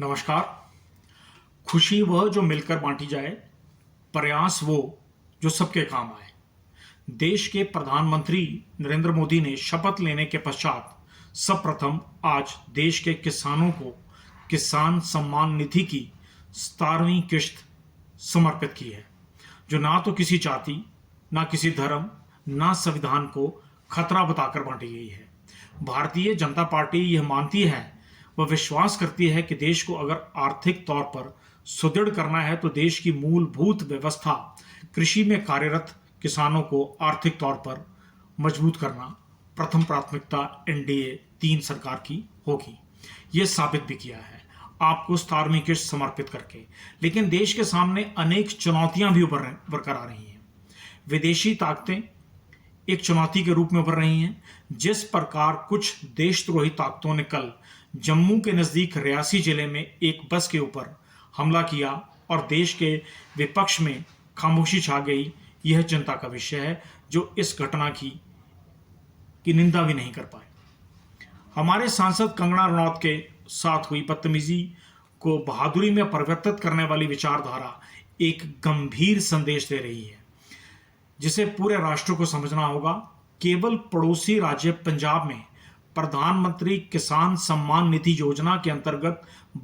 नमस्कार। खुशी वह जो मिलकर बांटी जाए, प्रयास वो जो सबके काम आए। देश के प्रधानमंत्री नरेंद्र मोदी ने शपथ लेने के पश्चात सर्वप्रथम आज देश के किसानों को किसान सम्मान निधि की 17वीं किश्त समर्पित की है, जो ना तो किसी जाति, ना किसी धर्म, ना संविधान को खतरा बताकर बांटी गई है। भारतीय जनता पार्टी यह मानती है, वह विश्वास करती है कि देश को अगर आर्थिक तौर पर सुदृढ़ करना है तो देश की मूलभूत व्यवस्था, कृषि में कार्यरत किसानों को आर्थिक तौर पर मजबूत करना प्रथम प्राथमिकता एनडीए 3 सरकार की होगी। ये साबित भी किया है आपको 17वीं किश्त समर्पित करके। लेकिन देश के सामने अनेक चुनौतियां भी उभर आ रही हैं। विदेशी ताकतें एक चुनौती के रूप में उभर रही हैं। जिस प्रकार कुछ देशद्रोही ताकतों ने कल जम्मू के नज़दीक रियासी जिले में एक बस के ऊपर हमला किया और देश के विपक्ष में खामोशी छा गई, यह चिंता का विषय है, जो इस घटना की निंदा भी नहीं कर पाए। हमारे सांसद कंगना रनौत के साथ हुई बदतमीजी को बहादुरी में परिवर्तित करने वाली विचारधारा एक गंभीर संदेश दे रही है, जिसे पूरे राष्ट्र को समझना होगा। केवल पड़ोसी राज्य पंजाब में प्रधानमंत्री किसान सम्मान निधि योजना के अंतर्गत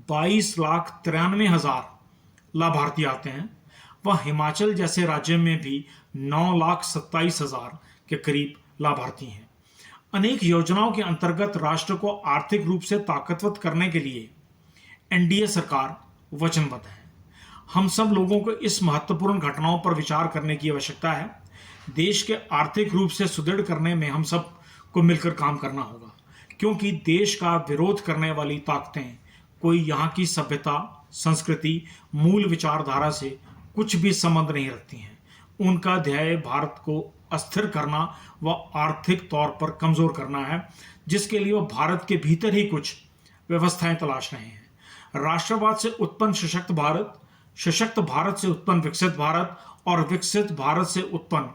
22,93,000 लाभार्थी आते हैं। वह हिमाचल जैसे राज्य में भी 9,27,000 के करीब लाभार्थी हैं। अनेक योजनाओं के अंतर्गत राष्ट्र को आर्थिक रूप से ताकतवर करने के लिए एनडीए सरकार वचनबद्ध है। हम सब लोगों को इस महत्वपूर्ण घटनाओं पर विचार करने की आवश्यकता है। देश के आर्थिक रूप से सुदृढ़ करने में हम सब को मिलकर काम करना होगा, क्योंकि देश का विरोध करने वाली ताकतें कोई यहाँ की सभ्यता, संस्कृति, मूल विचारधारा से कुछ भी संबंध नहीं रखती हैं। उनका ध्येय भारत को अस्थिर करना व आर्थिक तौर पर कमजोर करना है, जिसके लिए वह भारत के भीतर ही कुछ व्यवस्थाएं तलाश रहे हैं। राष्ट्रवाद से उत्पन्न सशक्त भारत, सशक्त भारत से उत्पन्न विकसित भारत और विकसित भारत से उत्पन्न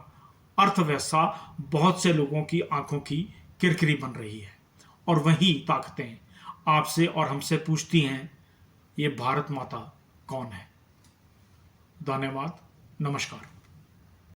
अर्थव्यवस्था बहुत से लोगों की आंखों की किरकिरी बन रही है। और वही ताकतें आपसे और हमसे पूछती हैं, ये भारत माता कौन है? धन्यवाद। नमस्कार।